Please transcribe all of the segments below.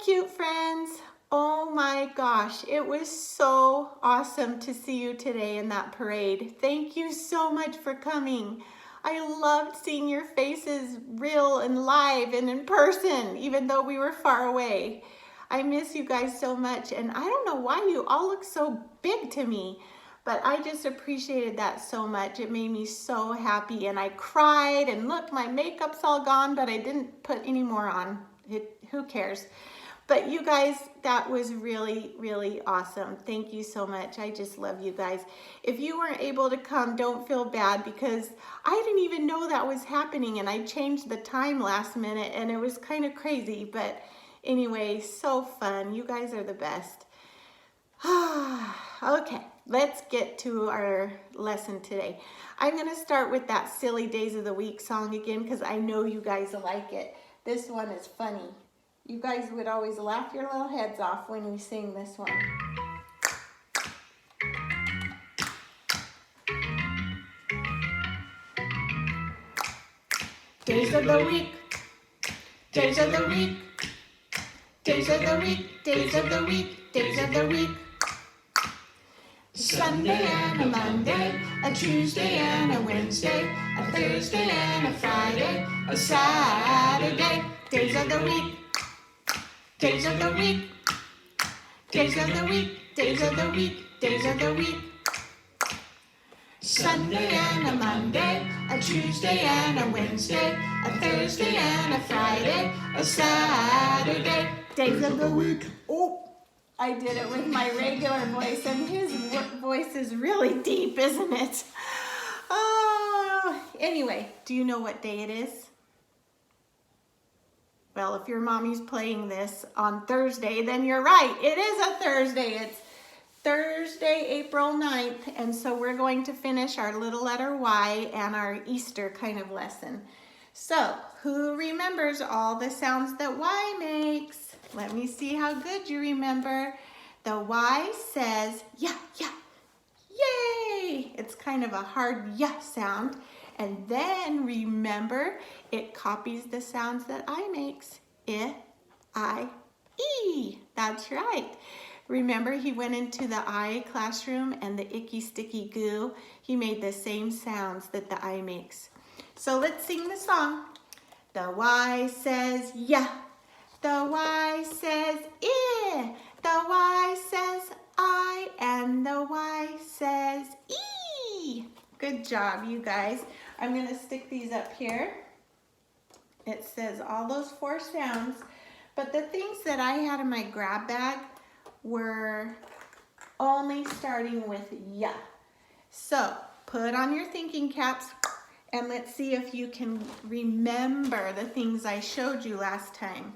cute friends. Oh my gosh, it was so awesome to see you today in that parade. Thank you so much for coming. I loved seeing your faces real and live and in person, even though we were far away. I miss you guys so much, and I don't know why you all look so big to me, but I just appreciated that so much. It made me so happy, and I cried, and look, my makeup's all gone, but I didn't put any more on. Who cares? But you guys, that was really, really awesome. Thank you so much. I just love you guys. If you weren't able to come, don't feel bad, because I didn't even know that was happening, and I changed the time last minute, and it was kind of crazy. But anyway, so fun. You guys are the best. Okay, let's get to our lesson today. I'm going to start with that Silly Days of the Week song again, because I know you guys like it. This one is funny. You guys would always laugh your little heads off when we sing this one. Days of the week, days of the week, days of the week, days of the week, days of the week. Sunday and a Monday, a Tuesday and a Wednesday, a Thursday and a Friday, a Saturday. Days of the week, days of the week, days of the week, days of the week, days of the week. Sunday and a Monday, a Tuesday and a Wednesday, a Thursday and a Friday, a Saturday. Days of the week. Oh, I did it with my regular voice, and his voice is really deep, isn't it? Oh, anyway, do you know what day it is? Well, if your mommy's playing this on Thursday, then you're right. It is a Thursday. It's Thursday, April 9th, and so we're going to finish our little letter Y and our Easter kind of lesson. So, who remembers all the sounds that Y makes? Let me see how good you remember. The Y says, yeah, yeah, yay! It's kind of a hard yeah sound. And then remember, it copies the sounds that I makes. I, I, E. That's right. Remember, he went into the I classroom, and the icky sticky goo, he made the same sounds that the I makes. So let's sing the song. The Y says yeah. The Y says I. The Y says I. And the Y says E. Good job, you guys. I'm going to stick these up here. It says all those 4 sounds. But the things that I had in my grab bag were only starting with ya. So put on your thinking caps, and let's see if you can remember the things I showed you last time.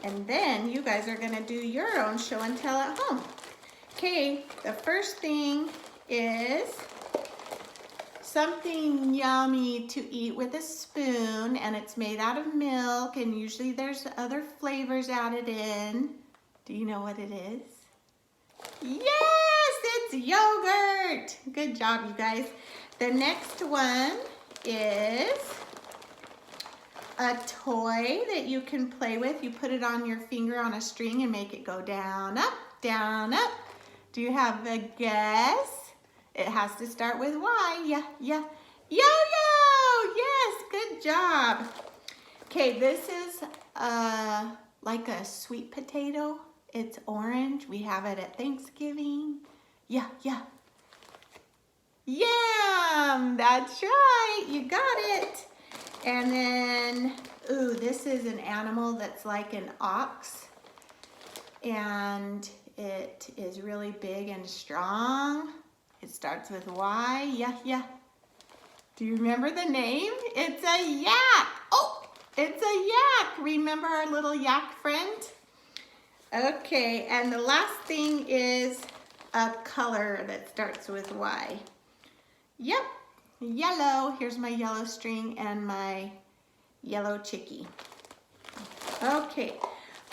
And then you guys are going to do your own show and tell at home. Okay, the first thing is something yummy to eat with a spoon, and it's made out of milk, and usually there's other flavors added in. Do you know what it is? Yes, it's yogurt. Good job, you guys. The next one is a toy that you can play with. You put it on your finger on a string and make it go down, up, down, up. Do you have a guess? It has to start with Y. Yeah, yeah. Yo-yo! Yes, good job. Okay, this is like a sweet potato. It's orange. We have it at Thanksgiving. Yeah, yeah. Yum! That's right. You got it. And then, ooh, this is an animal that's like an ox. And it is really big and strong. It starts with Y. Yeah, yeah. Do you remember the name? It's a yak. Oh, it's a yak. Remember our little yak friend? Okay, and the last thing is a color that starts with Y. Yep, yellow. Here's my yellow string and my yellow chickie. Okay,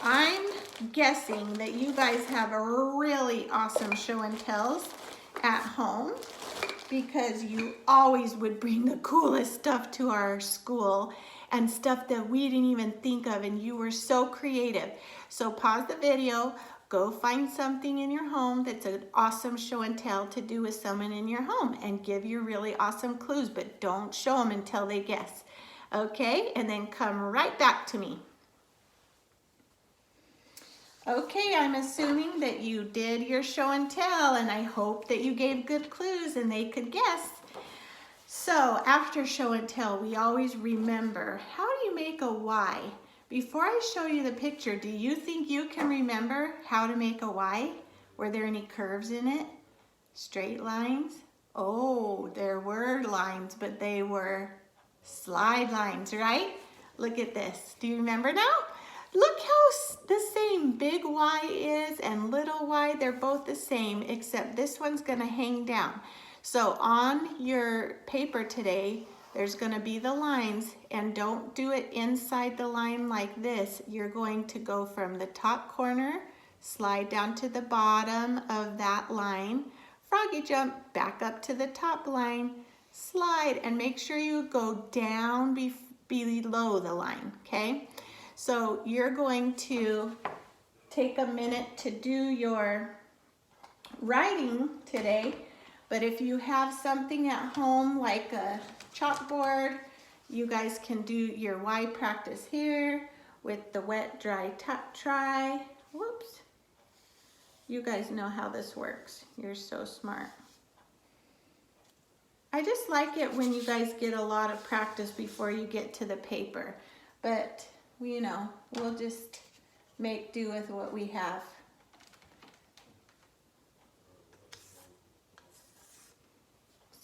I'm guessing that you guys have a really awesome show and tells at home, because you always would bring the coolest stuff to our school, and stuff that we didn't even think of, and you were so creative. So pause the video, go find something in your home that's an awesome show and tell to do with someone in your home and give your really awesome clues, but don't show them until they guess. Okay, and then come right back to me. Okay, I'm assuming that you did your show and tell, and I hope that you gave good clues and they could guess. So after show and tell, we always remember, how do you make a Y? Before I show you the picture, do you think you can remember how to make a Y? Were there any curves in it? Straight lines? Oh, there were lines, but they were slide lines, right? Look at this. Do you remember now? Look how the same big Y is and little y, they're both the same, except this one's gonna hang down. So on your paper today, there's gonna be the lines, and don't do it inside the line like this. You're going to go from the top corner, slide down to the bottom of that line, froggy jump back up to the top line, slide, and make sure you go down below the line, okay? So you're going to take a minute to do your writing today, but if you have something at home like a chalkboard, you guys can do your Y practice here with the wet, dry, try. Whoops. You guys know how this works. You're so smart. I just like it when you guys get a lot of practice before you get to the paper, but you know, we'll just make do with what we have.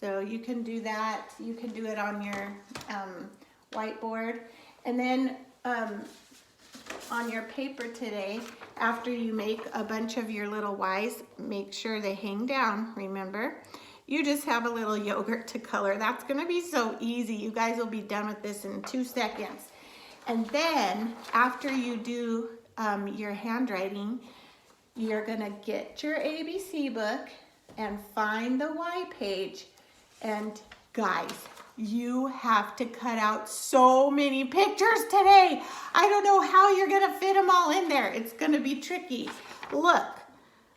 So you can do that. You can do it on your whiteboard. And then on your paper today, after you make a bunch of your little Ys, make sure they hang down, remember? You just have a little yogurt to color. That's gonna be so easy. You guys will be done with this in 2 seconds. And then after you do your handwriting, you're gonna get your ABC book and find the Y page. And guys, you have to cut out so many pictures today. I don't know how you're gonna fit them all in there. It's gonna be tricky. Look,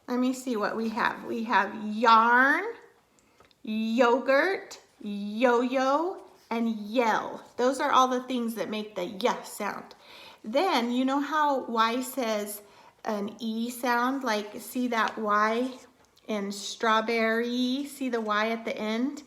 let me see what we have. We have yarn, yogurt, yo-yo, and yell. Those are all the things that make the y sound. Then, you know how Y says an E sound? Like, see that Y in strawberry? See the Y at the end?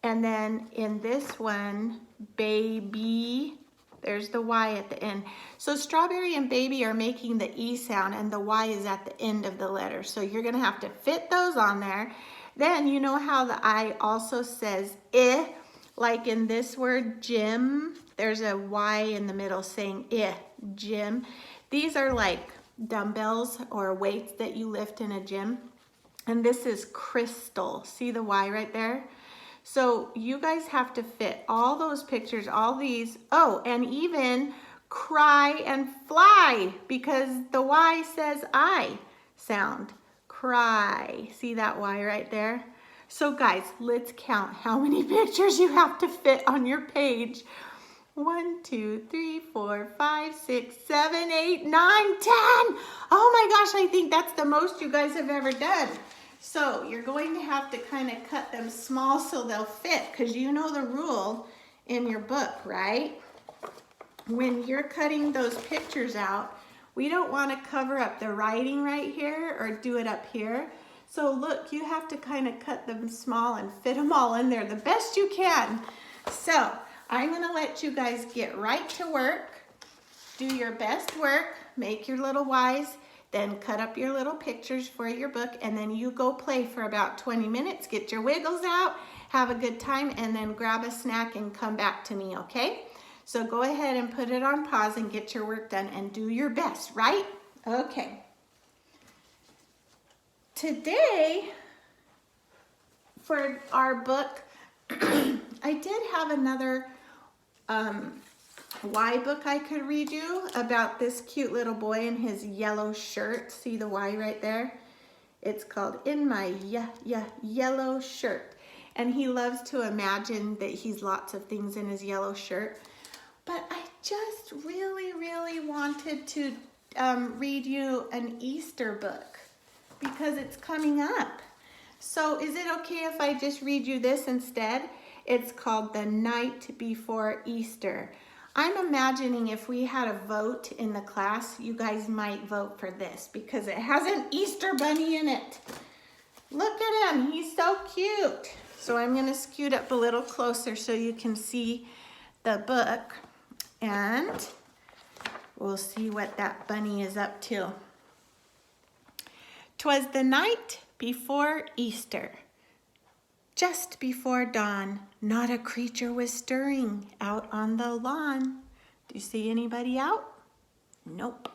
And then in this one, baby, there's the Y at the end. So strawberry and baby are making the E sound, and the Y is at the end of the letter. So you're gonna have to fit those on there. Then you know how the I also says I? Like in this word, gym, there's a Y in the middle saying gym. These are like dumbbells or weights that you lift in a gym. And this is crystal. See the Y right there? So you guys have to fit all those pictures, all these. Oh, and even cry and fly, because the Y says I sound. Cry. See that Y right there? So guys, let's count how many pictures you have to fit on your page. 1, 2, 3, 4, 5, 6, 7, 8, 9, 10. Oh my gosh, I think that's the most you guys have ever done. So you're going to have to kind of cut them small so they'll fit, because you know the rule in your book, right? When you're cutting those pictures out, we don't want to cover up the writing right here or do it up here. So look, you have to kind of cut them small and fit them all in there the best you can. So I'm gonna let you guys get right to work, do your best work, make your little Ys, then cut up your little pictures for your book, and then you go play for about 20 minutes, get your wiggles out, have a good time, and then grab a snack and come back to me, okay? So go ahead and put it on pause and get your work done and do your best, right? Okay. Today, for our book, I did have another Y book I could read you about this cute little boy in his yellow shirt. See the Y right there? It's called In My Yellow Shirt. And he loves to imagine that he's lots of things in his yellow shirt. But I just really wanted to read you an Easter book because it's coming up. So is it okay if I just read you this instead? It's called The Night Before Easter. I'm imagining if we had a vote in the class, you guys might vote for this because it has an Easter bunny in it. Look at him, he's so cute. So I'm gonna scoot up a little closer so you can see the book and we'll see what that bunny is up to. 'Twas the night before Easter. Just before dawn, not a creature was stirring out on the lawn. Do you see anybody out? Nope.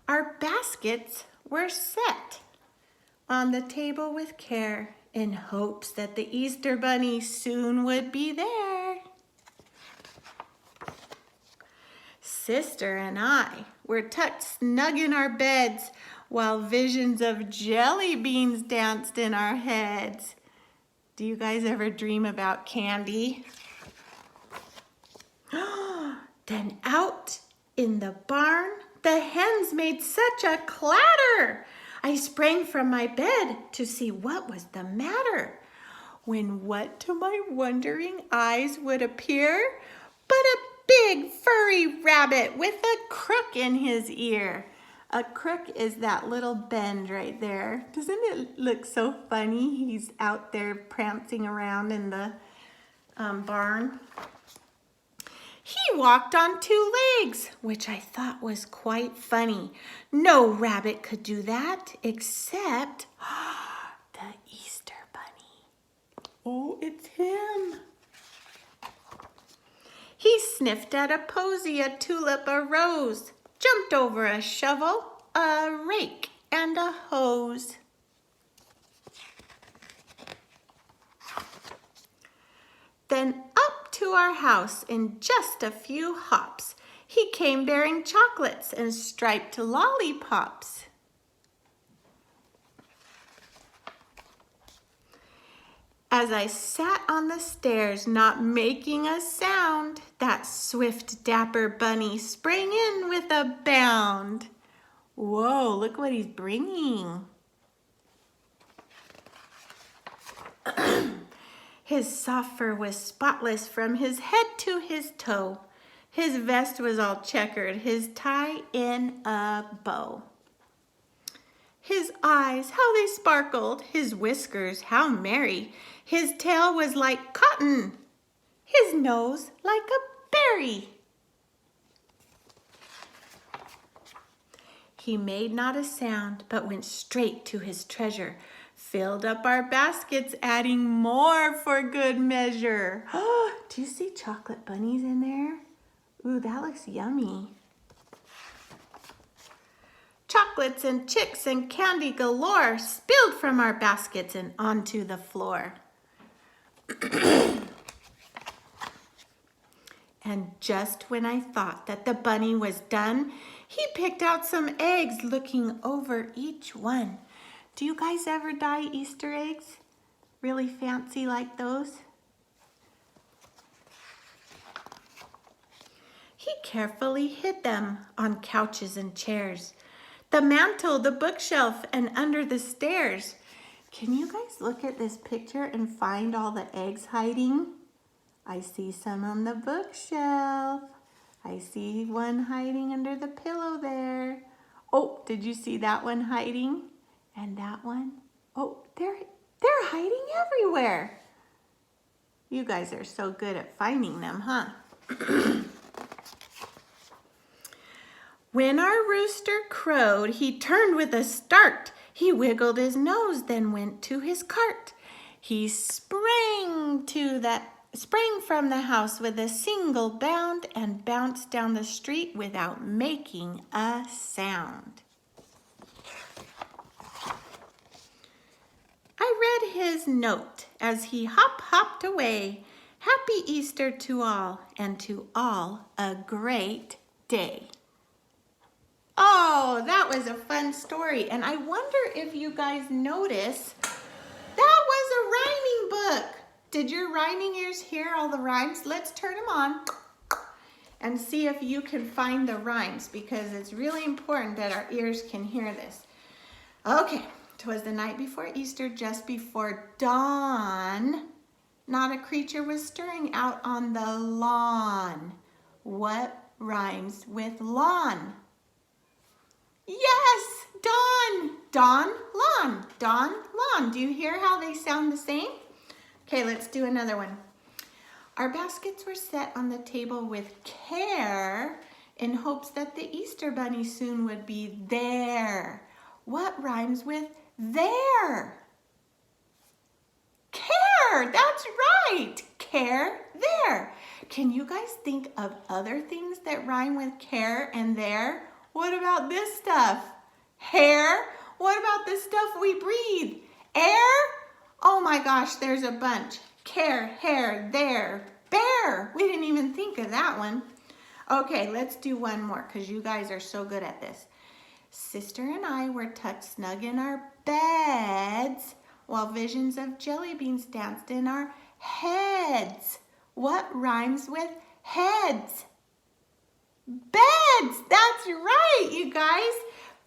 Our baskets were set on the table with care in hopes that the Easter bunny soon would be there. Sister and I were tucked snug in our beds while visions of jelly beans danced in our heads. Do you guys ever dream about candy? Then out in the barn, the hens made such a clatter. I sprang from my bed to see what was the matter, when what to my wondering eyes would appear but a big furry rabbit with a crook in his ear. A crook is that little bend right there. Doesn't it look so funny? He's out there prancing around in the barn. He walked on two legs, which I thought was quite funny. No rabbit could do that except the Easter bunny. Oh, it's him. He sniffed at a posy, a tulip, a rose, jumped over a shovel, a rake, and a hose. Then up to our house in just a few hops, he came bearing chocolates and striped lollipops. As I sat on the stairs, not making a sound, that swift, dapper bunny sprang in with a bound. Whoa, look what he's bringing. His soft fur was spotless from his head to his toe. His vest was all checkered, his tie in a bow. His eyes, how they sparkled, his whiskers, how merry. His tail was like cotton, his nose like a berry. He made not a sound, but went straight to his treasure, filled up our baskets, adding more for good measure. Do you see chocolate bunnies in there? Ooh, that looks yummy. Chocolates and chicks and candy galore spilled from our baskets and onto the floor. And just when I thought that the bunny was done, he picked out some eggs, looking over each one. Do you guys ever dye Easter eggs? Really fancy like those? He carefully hid them on couches and chairs, the mantle, the bookshelf, and under the stairs. Can you guys look at this picture and find all the eggs hiding? I see some on the bookshelf. I see one hiding under the pillow there. Oh, did you see that one hiding? And that one? Oh, they're hiding everywhere. You guys are so good at finding them, huh? When our rooster crowed, he turned with a start. He wiggled his nose, then went to his cart. He sprang from the house with a single bound and bounced down the street without making a sound. I read his note as he hopped away. Happy Easter to all, and to all a great day. Oh, that was a fun story. And I wonder if you guys notice, that was a rhyming book. Did your rhyming ears hear all the rhymes? Let's turn them on and see if you can find the rhymes, because it's really important that our ears can hear this. Okay, 'twas the night before Easter, just before dawn. Not a creature was stirring out on the lawn. What rhymes with lawn? Yes, dawn, dawn, lawn, dawn, lawn. Do you hear how they sound the same? Okay, let's do another one. Our baskets were set on the table with care in hopes that the Easter bunny soon would be there. What rhymes with there? Care, that's right. Care, there. Can you guys think of other things that rhyme with care and there? What about this stuff? Hair? What about the stuff we breathe? Air? Oh my gosh, there's a bunch. Care, hair, there, bear. We didn't even think of that one. Okay, let's do one more because you guys are so good at this. Sister and I were tucked snug in our beds while visions of jelly beans danced in our heads. What rhymes with heads? Beds, that's right, you guys.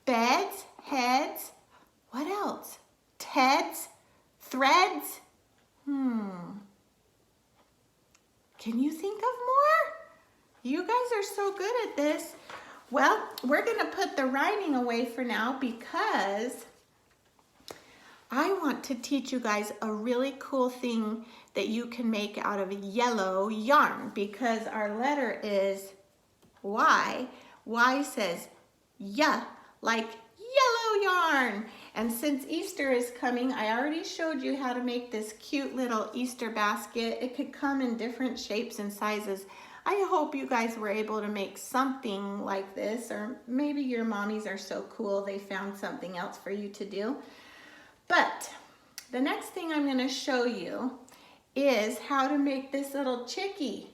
Beds, heads, what else? Teds, threads. Can you think of more? You guys are so good at this. Well, we're gonna put the rhyming away for now because I want to teach you guys a really cool thing that you can make out of yellow yarn, because our letter is Y. Y says yeah, like yellow yarn. And since Easter is coming, I already showed you how to make this cute little Easter basket. It could come in different shapes and sizes. I hope you guys were able to make something like this, or maybe your mommies are so cool they found something else for you to do. But the next thing I'm going to show you is how to make this little chickie.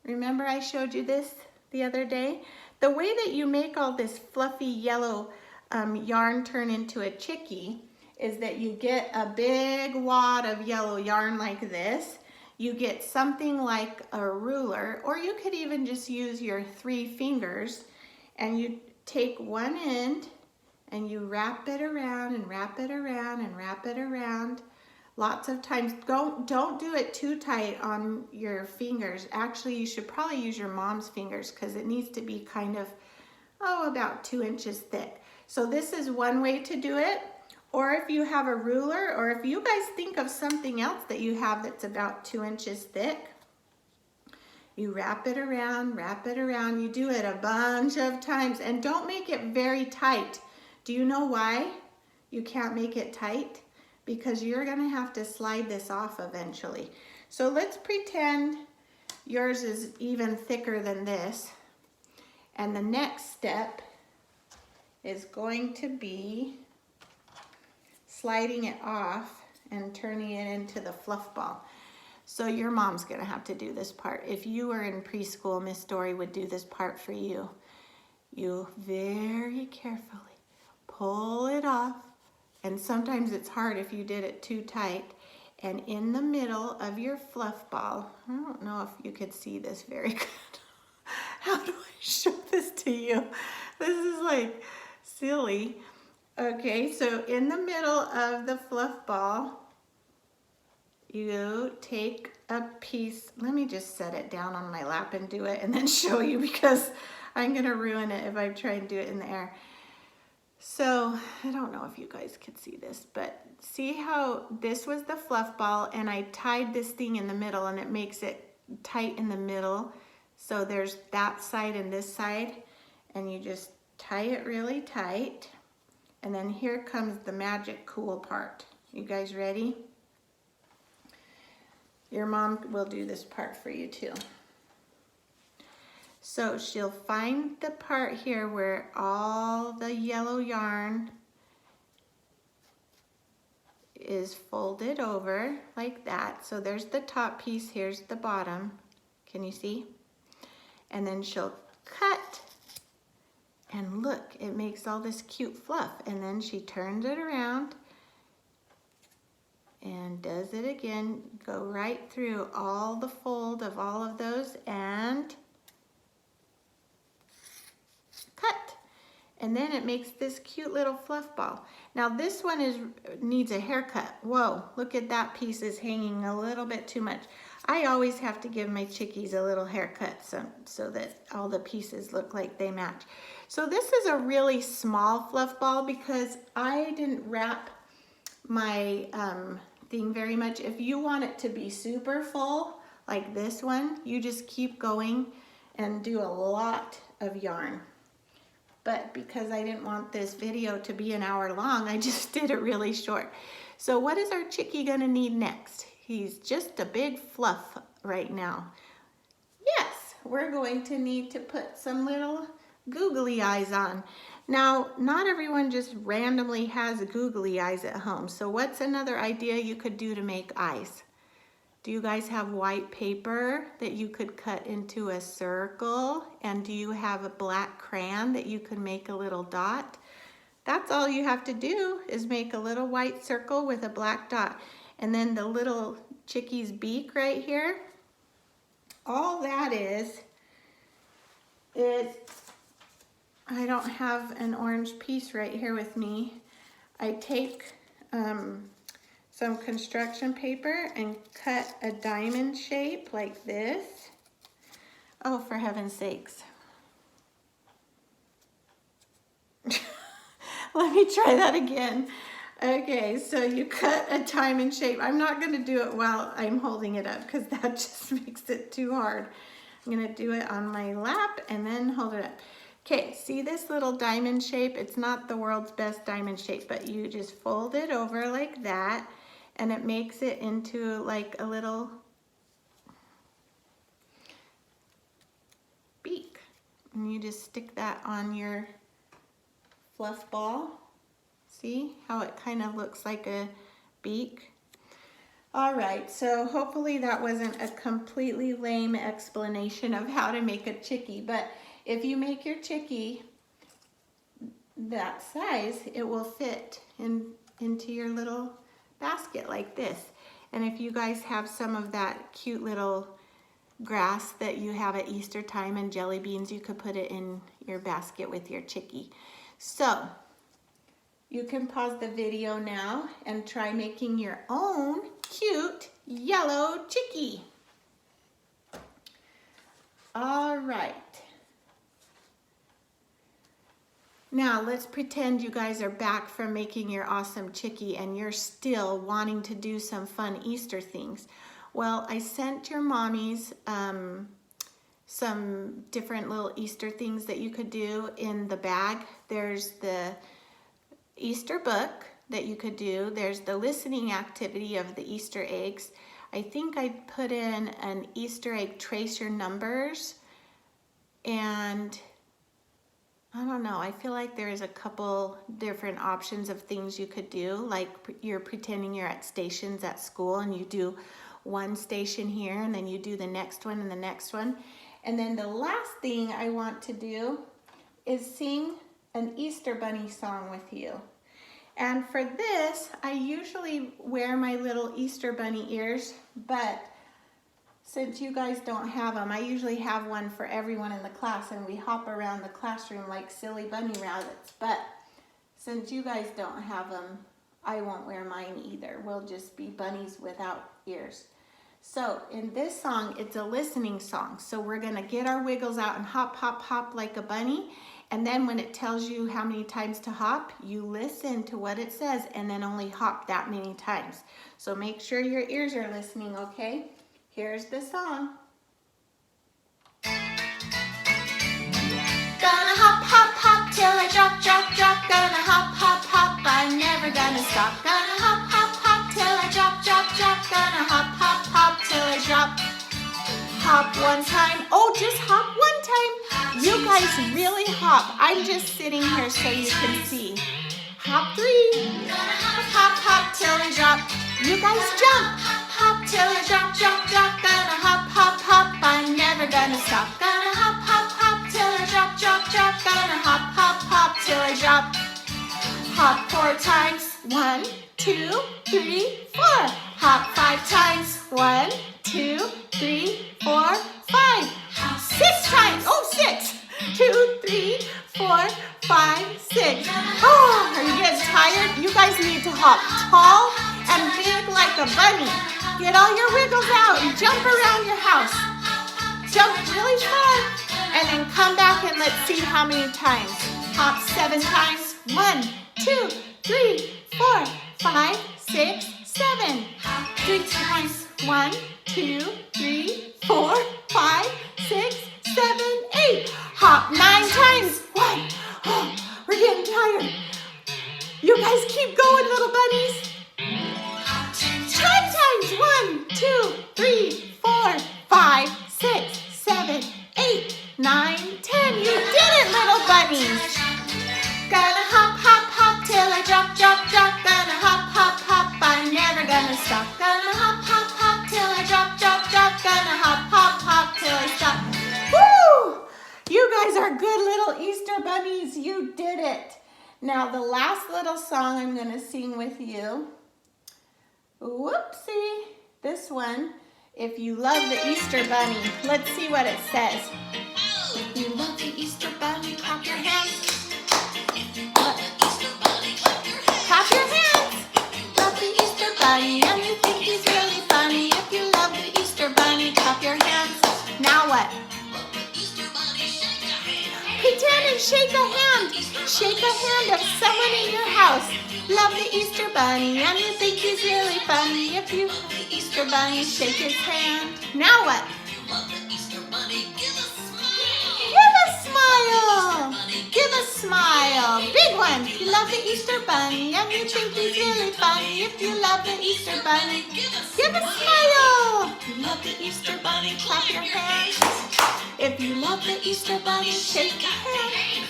Remember I showed you this the other day? The way that you make all this fluffy yellow yarn turn into a chickie is that you get a big wad of yellow yarn like this. You get something like a ruler, or you could even just use your 3 fingers, and you take one end and you wrap it around and wrap it around and wrap it around lots of times. Don't do it too tight on your fingers. Actually, you should probably use your mom's fingers because it needs to be kind of, about 2 inches thick. So this is one way to do it. Or if you have a ruler, or if you guys think of something else that you have that's about 2 inches thick, you wrap it around, you do it a bunch of times, and don't make it very tight. Do you know why you can't make it tight? Because you're gonna have to slide this off eventually. So let's pretend yours is even thicker than this. And the next step is going to be sliding it off and turning it into the fluff ball. So your mom's gonna have to do this part. If you were in preschool, Miss Dory would do this part for you. You very carefully pull it off, and sometimes it's hard if you did it too tight, and in the middle of your fluff ball, I don't know if you could see this very good. How do I show this to you? This is like silly. Okay, so in the middle of the fluff ball, you take a piece. Let me just set it down on my lap and do it and then show you, because I'm gonna ruin it if I try and do it in the air. So I don't know if you guys could see this, but see how this was the fluff ball and I tied this thing in the middle, and it makes it tight in the middle. So there's that side and this side, and you just tie it really tight. And then here comes the magic cool part. You guys ready? Your mom will do this part for you too. So she'll find the part here where all the yellow yarn is folded over like that. So there's the top piece, here's the bottom. Can you see? And then she'll cut, and look, it makes all this cute fluff. And then she turns it around and does it again. Go right through all the fold of all of those and cut. And then it makes this cute little fluff ball. Now this one needs a haircut. Whoa, look at that piece is hanging a little bit too much. I always have to give my chickies a little haircut so that all the pieces look like they match. So this is a really small fluff ball because I didn't wrap my thing very much. If you want it to be super full, like this one, you just keep going and do a lot of yarn. But because I didn't want this video to be an hour long, I just did it really short. So what is our chickie gonna need next? He's just a big fluff right now. Yes, we're going to need to put some little googly eyes on. Now, not everyone just randomly has googly eyes at home. So what's another idea you could do to make eyes? Do you guys have white paper that you could cut into a circle? And do you have a black crayon that you could make a little dot? That's all you have to do is make a little white circle with a black dot. And then the little chickie's beak right here, all that is I don't have an orange piece right here with me. I take some construction paper and cut a diamond shape like this. Oh, for heaven's sakes. Let me try that again. Okay, so you cut a diamond shape. I'm not gonna do it while I'm holding it up because that just makes it too hard. I'm gonna do it on my lap and then hold it up. Okay, see this little diamond shape? It's not the world's best diamond shape, but you just fold it over like that and it makes it into like a little beak. And you just stick that on your fluff ball. See how it kind of looks like a beak? All right, so hopefully that wasn't a completely lame explanation of how to make a chickie, but if you make your chickie that size, it will fit into your little basket like this. And if you guys have some of that cute little grass that you have at Easter time and jelly beans, you could put it in your basket with your chickie. So you can pause the video now and try making your own cute yellow chickie. All right. Now let's pretend you guys are back from making your awesome chickie and you're still wanting to do some fun Easter things. Well, I sent your mommies some different little Easter things that you could do in the bag. There's the Easter book that you could do. There's the listening activity of the Easter eggs. I think I put in an Easter egg trace your numbers, and I don't know, I feel like there's a couple different options of things you could do, like you're pretending you're at stations at school and you do one station here and then you do the next one and the next one. And then the last thing I want to do is sing an Easter bunny song with you. And for this, I usually wear my little Easter bunny ears, but since you guys don't have them, I usually have one for everyone in the class and we hop around the classroom like silly bunny rabbits. But since you guys don't have them, I won't wear mine either. We'll just be bunnies without ears. So in this song, it's a listening song. So we're gonna get our wiggles out and hop, hop, hop like a bunny. And then when it tells you how many times to hop, you listen to what it says and then only hop that many times. So make sure your ears are listening, okay? Here's the song. Gonna hop, hop, hop till I drop, drop, drop. Gonna hop, hop, hop, I'm never gonna stop. Gonna hop, hop, hop till I drop, drop, drop. Gonna hop, hop, hop till I drop. Hop one time. Oh, just hop one time. You guys really hop. I'm just sitting here so you can see. Hop three. Gonna hop, hop, hop till I drop. You guys jump. Hop till I drop, drop, drop. Gonna hop, hop, hop. I'm never gonna stop. Gonna hop, hop, hop till I drop, drop, drop. Gonna hop, hop, hop till I drop. Hop 4 times. 1, 2, 3, 4. Hop 5 times. 1, 2, 3, 4, 5. Hop 6 times. Oh, 6. 2, 3, 4, 5, 6. Oh, are you getting tired? You guys need to hop tall and big like a bunny. Get all your wiggles out and jump around your house. Jump really far and then come back and let's see how many times. Hop 7 times. 1, 2, 3, 4, 5, 6, 7. 3 times. 1, 2, 3, 4, 5, 6, 7, 8. Hop 9 times. 1. Oh, we're getting tired. You guys keep going, little bunnies. 10 times. 1, 2, 3, 4, 5, 6, 7, 8, 9, 10. You did it, little bunnies. Gonna hop, hop, hop till I drop, drop, drop. Gonna hop, hop, hop. I'm never gonna stop. Gonna hop, hop, hop till I drop, drop, drop. Gonna hop, hop, hop till I stop. Woo! You guys are good little Easter bunnies. You did it. Now the last little song I'm gonna sing with you. Whoopsie. This one. If you love the Easter bunny. Let's see what it says. If you love the Easter bunny, clap your hands. Clap your hands. Love the Easter bunny and you think he's really funny. If you love the Easter bunny, clap your hands. Now what? Pretend and shake a hand. Shake a hand of someone in your house. Love the Easter bunny and you think he's really funny. If you love the Easter bunny, shake his hand. Now what? Love the Easter bunny, give a smile. Give a smile. Give a smile. Big one. You love the Easter bunny and you think he's really funny. If you love the Easter bunny, give a smile. You love the Easter bunny, clap your hands. If you love the Easter bunny, shake your hand.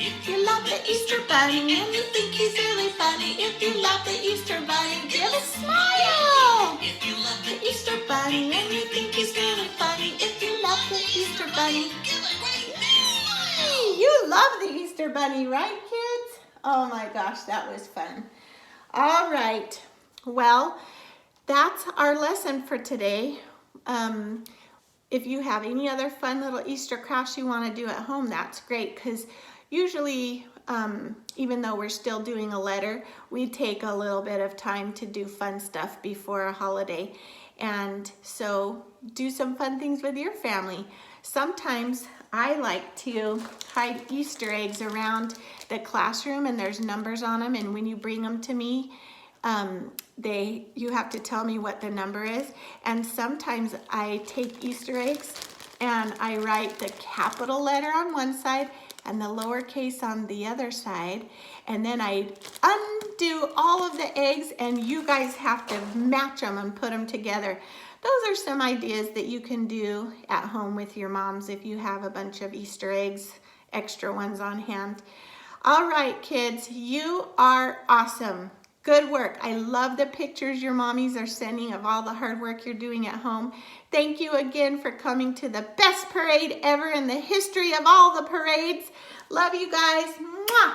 If you love the Easter bunny and you think he's really funny. If you love the Easter bunny, give a smile. If you love The Easter bunny and you think he's really funny. If you love the Easter bunny, give a great big smile. you love the Easter bunny, right, kids? Oh my gosh, that was fun. All right. Well, that's our lesson for today. If you have any other fun little Easter crafts you want to do at home, that's great, because usually, even though we're still doing a letter, we take a little bit of time to do fun stuff before a holiday. And so do some fun things with your family. Sometimes I like to hide Easter eggs around the classroom, and there's numbers on them, and when you bring them to me, you have to tell me what the number is. And sometimes I take Easter eggs and I write the capital letter on one side and the lowercase on the other side, and then I undo all of the eggs and you guys have to match them and put them together. Those are some ideas that you can do at home with your moms if you have a bunch of Easter eggs, extra ones on hand. All right, kids, you are awesome. Good work. I love the pictures your mommies are sending of all the hard work you're doing at home. Thank you again for coming to the best parade ever in the history of all the parades. Love you guys. Mwah!